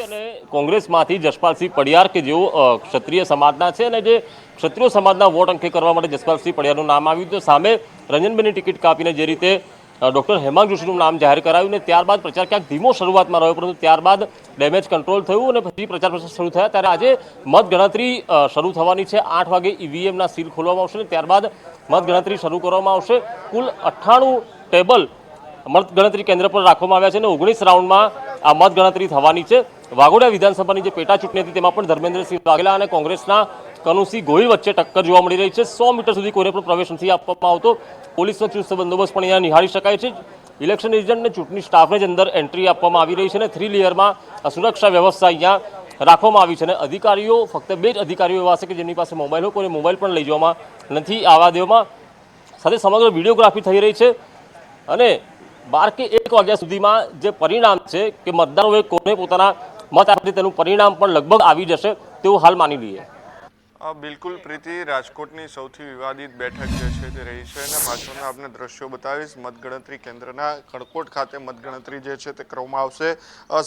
અને કોંગ્રેસમાંથી જસપાલસિંહ પડિયાર કે જેઓ ક્ષત્રિય સમાજના છે અને જે ક્ષત્રિય સમાજના વોટ અંકે કરવા માટે જસપાલસિંહ પડિયારનું નામ આવ્યું તો સામે રંજનબેનની ટિકિટ કાપીને જે રીતે ડૉક્ટર હેમાંગ જોશીનું નામ જાહેર કરાયું ને ત્યારબાદ પ્રચાર ક્યાંક ધીમો શરૂઆતમાં રહ્યો, પરંતુ ત્યારબાદ ડેમેજ કંટ્રોલ થયું અને પછી પ્રચાર શરૂ થયા. ત્યારે આજે મતગણતરી શરૂ થવાની છે. 8 વાગે ઈવીએમના સીલ ખોલવામાં આવશે અને ત્યારબાદ મતગણતરી શરૂ કરવામાં આવશે. કુલ 98 ટેબલ મતગણતરી કેન્દ્ર પર રાખવામાં આવ્યા છે અને 19 રાઉન્ડમાં આ મતગણતરી થવાની છે. વાઘોડિયા વિધાનસભાની જે પેટા ચૂંટણી હતી તેમાં પણ ધર્મેન્દ્રસિંહ વાઘેલા અને કોંગ્રેસના કનુસિંહ ગોહિલ વચ્ચે ટક્કર જોવા મળી રહી છે. 100 મીટર સુધી કોઈને પણ પ્રવેશ નથી આપવામાં આવતો. પોલીસનો ચુસ્ત બંદોબસ્ત પણ અહીંયા નિહાળી શકાય છે. ઇલેક્શન એજન્ટને ચૂંટણી સ્ટાફને જ અંદર એન્ટ્રી આપવામાં આવી રહી છે અને 3 લેયરમાં સુરક્ષા વ્યવસ્થા અહીંયા રાખવામાં આવી છે અને અધિકારીઓ ફક્ત 2 જ અધિકારીઓ એવા છે કે જેમની પાસે મોબાઈલ હોય, કોઈ મોબાઈલ પણ લઈ જવામાં નથી આવવા દેવામાં. સાથે સમગ્ર વિડીયોગ્રાફી થઈ રહી છે અને 12 કે 1 વાગ્યા સુધીમાં જે પરિણામ છે કે મતદારોએ કોને પોતાના મત આપે તેનું પરિણામ પણ લગભગ આવી જશે તેવું હાલ માની લઈએ. બિલકુલ પ્રીતિ, રાજકોટની સૌથી વિવાદિત બેઠક જે છે તે રહી છે અને પાછળના આપણે દ્રશ્યો બતાવીશ. મતગણતરી કેન્દ્રના કણકોટ ખાતે મતગણતરી જે છે તે કરવામાં આવશે.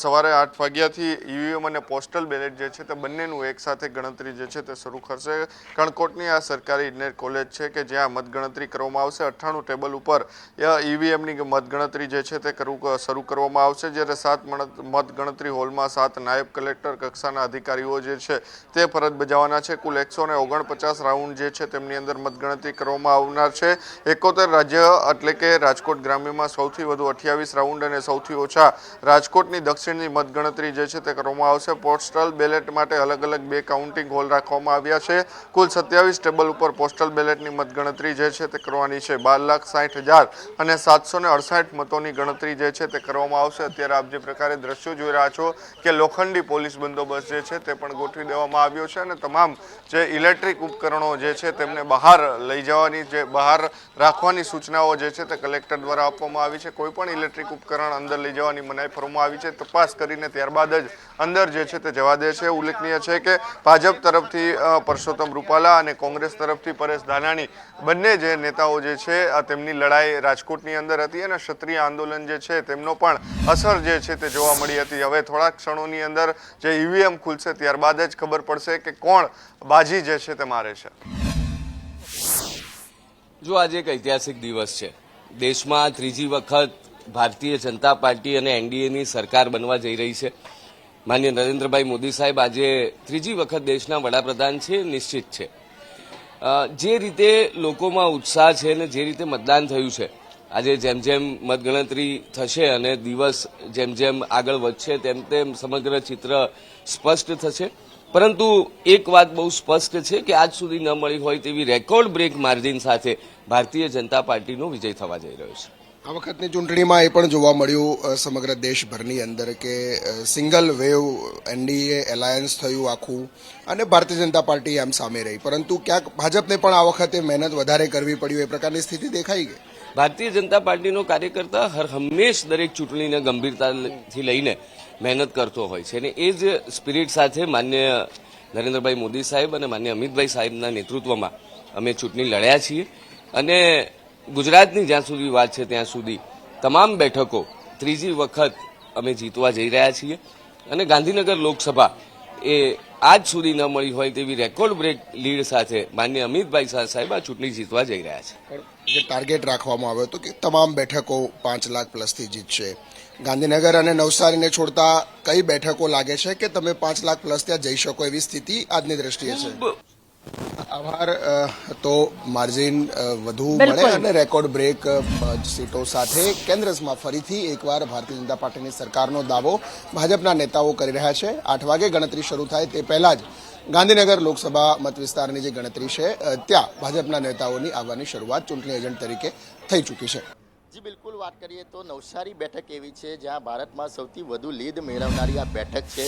સવારે 8 વાગ્યાથી ઈવીએમ અને પોસ્ટલ બેલેટ જે છે તે બંનેનું એકસાથે ગણતરી જે છે તે શરૂ કરશે. કણકોટની આ સરકારી ઇજનેર કોલેજ છે કે જ્યાં મતગણતરી કરવામાં આવશે. 98 ટેબલ ઉપર ઈવીએમની મતગણતરી જે છે તે શરૂ કરવામાં આવશે. જ્યારે 7 મતગણતરી હોલમાં 7 નાયબ કલેક્ટર કક્ષાના અધિકારીઓ જે છે તે ફરજ બજાવવાના છે. કુલ 149 રાઉન્ડ જે છે તેમની અંદર મતગણતરી કરવામાં આવનાર છે. 71 રાજ્ય એટલે કે રાજકોટ ગ્રામ્યમાં સૌથી વધુ 28 રાઉન્ડ અને સૌથી ઓછા રાજકોટની દક્ષિણની મતગણતરી જે છે તે કરવામાં આવશે. પોસ્ટલ બેલેટ માટે અલગ અલગ 2 કાઉન્ટિંગ હોલ રાખવામાં આવ્યા છે. કુલ 27 ટેબલ ઉપર પોસ્ટલ બેલેટની મતગણતરી જે છે તે કરવાની છે. 12,60,000 અને 768 મતોની ગણતરી જે છે તે કરવામાં આવશે. અત્યારે આપ જે પ્રકારે દ્રશ્યો જોઈ રહ્યા છો કે લોખંડી પોલીસ બંદોબસ્ત જે છે તે પણ ગોઠવી દેવામાં આવ્યો છે અને તમામ જે ઇલેક્ટ્રિક ઉપકરણો જે છે તેમને બહાર લઈ જવાની, જે બહાર રાખવાની સૂચનાઓ જે છે તે કલેક્ટર દ્વારા આપવામાં આવી છે. કોઈ પણ ઇલેક્ટ્રિક ઉપકરણ અંદર લઈ જવાની મનાઈ ફરવામાં આવી છે. તપાસ કરીને ત્યારબાદ જ અંદર જે છે તે જવા દે છે. ઉલ્લેખનીય છે કે ભાજપ તરફથી પરસોત્તમ રૂપાલા અને કોંગ્રેસ તરફથી પરેશ ધાનાણી બંને જે નેતાઓ જે છે તેમની લડાઈ રાજકોટની અંદર હતી અને ક્ષત્રિય આંદોલન જે છે તેમનો પણ અસર જે છે તે જોવા મળી હતી. હવે થોડાક ક્ષણોની અંદર જે ઈવીએમ ખુલશે ત્યારબાદ જ ખબર પડશે કે કોણ બાજી જે છે તે મારે છે. જો આજે એક ઐતિહાસિક દિવસ છે. દેશમાં ત્રીજી વખત ભારતીય જનતા પાર્ટી અને એનડીએની સરકાર બનવા જઈ રહી છે. માનનીય નરેન્દ્રભાઈ મોદી સાહેબ આજે ત્રીજી વખત દેશના વડાપ્રધાન છે, નિશ્ચિત છે. જે રીતે લોકોમાં ઉત્સાહ છે અને જે રીતે મતદાન થયું છે, આજે જેમ જેમ મતગણતરી થશે અને દિવસ જેમ જેમ આગળ વધશે તેમ તેમ સમગ્ર ચિત્ર સ્પષ્ટ થશે. પરંતુ એક વાત બહુ સ્પષ્ટ છે કે આજ સુધી ન મળી હોય તેવી રેકોર્ડ બ્રેક માર્જિન સાથે ભારતીય જનતા પાર્ટીનો વિજય થવા જઈ રહ્યો છે. આ વખતની ચૂંટણીમાં એ પણ જોવા મળ્યું સમગ્ર દેશભરની અંદર કે સિંગલ વેવ એનડીએ એલાયન્સ થયું આખું અને ભારતીય જનતા પાર્ટી આમ સામે રહી, પરંતુ ક્યાંક ભાજપને પણ આ વખતે મહેનત વધારે કરવી પડ્યું એ પ્રકારની સ્થિતિ દેખાઈ ગઈ. ભારતીય જનતા પાર્ટીનો કાર્યકર્તા હંમેશ દરેક ચૂંટણીને ગંભીરતાથી લઈને મહેનત કરતો હોય છે અને એ જ સ્પિરિટ સાથે માન્ય નરેન્દ્રભાઈ મોદી સાહેબ અને માન્ય અમિતભાઈ સાહેબના નેતૃત્વમાં અમે ચૂંટણી લડ્યા છીએ અને ગુજરાતની જ્યાં સુધી વાત છે ત્યાં સુધી તમામ બેઠકો ત્રીજી વખત અમે જીતવા જઈ રહ્યા છીએ અને ગાંધીનગર લોકસભા એ આજ સુધી ન મળી હોય તેવી રેકોર્ડ બ્રેક લીડ સાથે માન્ય અમિતભાઈ શાહ સાહેબ આ ચૂંટણી જીતવા જઈ રહ્યા છે. જે ટાર્ગેટ રાખવામાં આવ્યો હતો કે તમામ બેઠકો 5 લાખ પ્લસથી જીતશે, ગાંધીનગર અને નવસારીને છોડતા કઈ બેઠકો લાગે છે કે તમે 5 લાખ પ્લસ ત્યાં જઈ શકો એવી સ્થિતિ આજની દ્રષ્ટિએ છે? આભાર. તો માર્જિન વધુ મળે અને રેકોર્ડ બ્રેક સીટો સાથે કેન્દ્રમાં ફરીથી એકવાર ભારતીય જનતા પાર્ટીની સરકારનો દાવો ભાજપના નેતાઓ કરી રહ્યા છે. 8 વાગે ગણતરી શરૂ થાય તે પહેલા જ ગાંધીનગર લોકસભા મત વિસ્તારની જે ગણતરી છે ત્યાં ભાજપના નેતાઓની આવવાની શરૂઆત ચૂંટણી એજન્ટ તરીકે થઈ ચૂકી છે. જી બિલકુલ, વાત કરીએ તો નવસારી બેઠક એવી છે જ્યાં ભારતમાં સૌથી વધુ લીડ મેળવનારી આ બેઠક છે.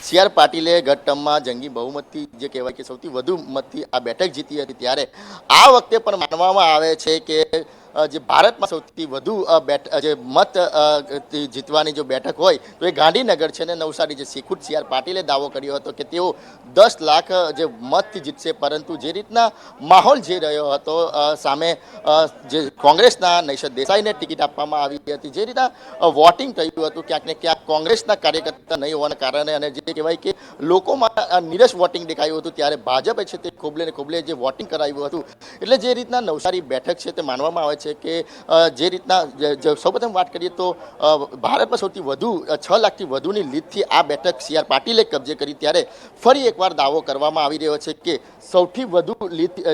સી આર પાટીલે ગત ટર્મમાં જંગી બહુમતથી જે કહેવાય કે સૌથી વધુ મતથી આ બેઠક જીતી હતી, ત્યારે આ વખતે પણ માનવામાં આવે છે કે જે ભારતમાં સૌથી વધુ જે મત જીતવાની જો બેઠક હોય તો એ ગાંધીનગર છે ને નવસારી જે શેખુટ CR પાટીલે દાવો કર્યો હતો કે તેઓ 10 લાખ જે મતથી જીતશે, પરંતુ જે રીતના માહોલ જે રહ્યો હતો સામે જે કોંગ્રેસના નૈશદ દેસાઈને ટિકિટ આપવામાં આવી હતી, જે રીતના વોટિંગ થયું હતું ક્યાંક ને ક્યાંક કોંગ્રેસના કાર્યકર્તા નહીં હોવાના કારણે અને જે કહેવાય કે લોકોમાં નીરસ વોટિંગ દેખાયું હતું, ત્યારે ભાજપે છે તે ખોબલે ને ખોબલે જે વોટિંગ કરાવ્યું હતું. એટલે જે રીતના નવસારી બેઠક છે તે માનવામાં આવે છે કે જે રીતના સૌપ્રથમ વાત કરીએ તો ભારતમાં સૌથી વધુ 6 લાખથી વધુની લીડથી આ બેઠક CR પાટીલે કબજે કરી, ત્યારે ફરી એકવાર દાવો કરવામાં આવી રહ્યો છે કે સૌથી વધુ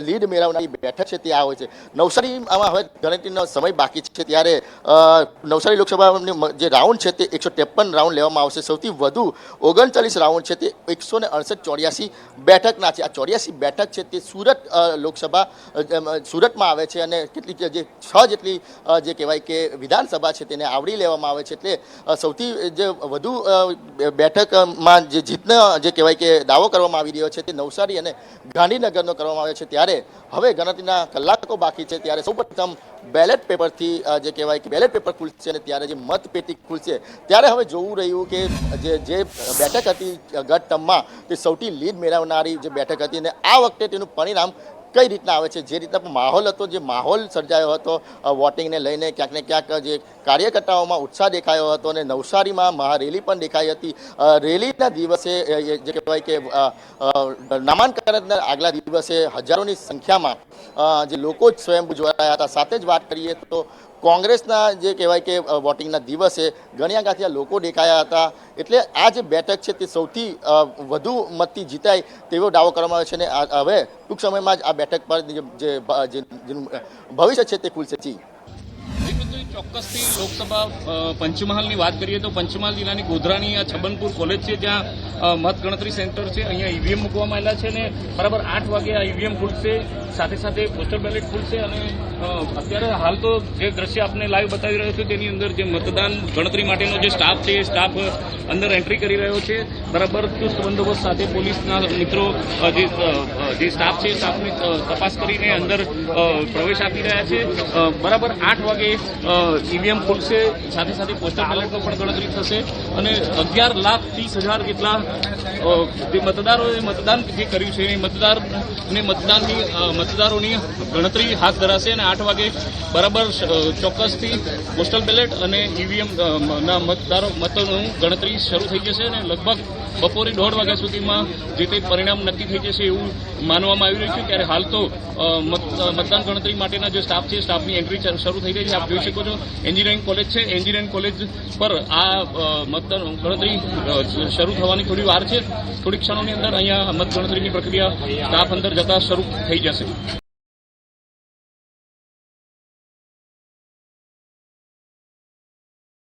લીડ મેળવનારી બેઠક છે તે આ હોય છે. નવસારીમાં હવે ગણતરીનો સમય બાકી છે, ત્યારે નવસારી લોકસભાની જે રાઉન્ડ છે તે 153 રાઉન્ડ લેવામાં આવશે. સૌથી વધુ 39 રાઉન્ડ છે તે 168 બેઠકના છે. આ 84 બેઠક છે તે સુરત લોકસભા સુરતમાં આવે છે અને કેટલીક જે 6 જેટલી જે કહેવાય કે વિધાનસભા છે તેને આવરી લેવામાં આવે છે. એટલે સૌથી જે વધુ બેઠકમાં જે જીતનો જે કહેવાય કે દાવો કરવામાં આવી રહ્યો છે તે નવસારી અને ગાંધીનગરનો કરવામાં આવ્યો છે. ત્યારે હવે ગણતરીના કલાકો બાકી છે, ત્યારે સૌપ્રથમ બેલેટ પેપરથી જે કહેવાય કે બેલેટ પેપર ખુલશે અને ત્યારે જે મતપેટી ખુલશે, ત્યારે હવે જોવું રહ્યું કે જે બેઠક હતી ગત ટર્મમાં તે સૌથી લીડ મેળવનારી જે બેઠક હતી અને આ વખતે તેનું પરિણામ કઈ રીતના આવે છે. જે રીતના માહોલ હતો, જે માહોલ સર્જાયો હતો વોટિંગને લઈને, ક્યાંક ને ક્યાંક જે કાર્યકર્તાઓમાં ઉત્સાહ દેખાયો હતો અને નવસારીમાં મહારેલી પણ દેખાઈ હતી. રેલીના દિવસે જે કહેવાય કે નામાંકનના આગલા દિવસે હજારોની સંખ્યામાં જે લોકો જ સ્વયંભૂ જોડાયા હતા. સાથે જ વાત કરીએ તો કોંગ્રેસના જે કહેવાય કે વોટિંગના દિવસે ઘણી આગળથી લોકો દેખાયા હતા. એટલે આ જે બેઠક છે તે સૌથી વધુ મતથી જીતાય તેવો દાવો કરવામાં આવે છે અને હવે ટૂંક સમયમાં જ આ બેઠક પર જે ભવિષ્ય છે તે ખુલશે. જી ચોક્કસથી લોકસભા પંચમહાલની વાત કરીએ તો પંચમહાલ જિલ્લાની ગોધરાની આ છબનપુર કોલેજ છે, જ્યાં મત ગણતરી સેન્ટર છે. અહીંયા ઈવીએમ મૂકવામાં આવેલા છે અને બરાબર 8 વાગે આ ઈવીએમ ખુલશે, સાથે સાથે પોસ્ટલ બેલેટ ખુલશે. અને અત્યારે હાલ તો જે દ્રશ્ય આપને લાઈવ બતાવી રહ્યો છે તેની અંદર જે મતદાન ગણતરી માટેનો જે સ્ટાફ છે એ સ્ટાફ અંદર એન્ટ્રી કરી રહ્યો છે. બરાબર ચુસ્ત બંદોબસ્ત સાથે પોલીસના મિત્રો જે સ્ટાફ છે સ્ટાફની તપાસ કરીને અંદર પ્રવેશ આપી રહ્યા છે. બરાબર 8 વાગે ઈવીએમ ખુલશે, સાથે સાથે પોસ્ટલ બેલેટનો પણ ગણતરી થશે અને 11,30,000 જેટલા જે મતદારોએ મતદાન જે કર્યું છે એ મતદારોની ગણતરી હાથ ધરાશે અને 8 વાગે બરાબર ચોક્કસથી પોસ્ટલ બેલેટ અને ઈવીએમ ના મતોનું ગણતરી શરૂ થઈ જશે અને લગભગ બપોરે 1:30 વાગ્યા સુધીમાં જે કંઈ પરિણામ નક્કી થઈ જશે એવું માનવામાં આવી રહ્યું છે. ત્યારે હાલ તો મતદાન ગણતરી માટેના જે સ્ટાફ છે સ્ટાફની એન્ટ્રી શરૂ થઈ રહી છે. આપ જોઈ શકો છો એન્જિનિયરિંગ કોલેજ છે, એન્જિનિયરિંગ કોલેજ પર આ મતદાન ગણતરી શરૂ થવાની થોડી વાર છે. થોડી ક્ષણોની અંદર અહીંયા મતગણતરીની પ્રક્રિયા સ્ટાફ અંદર જતા શરૂ થઈ જશે.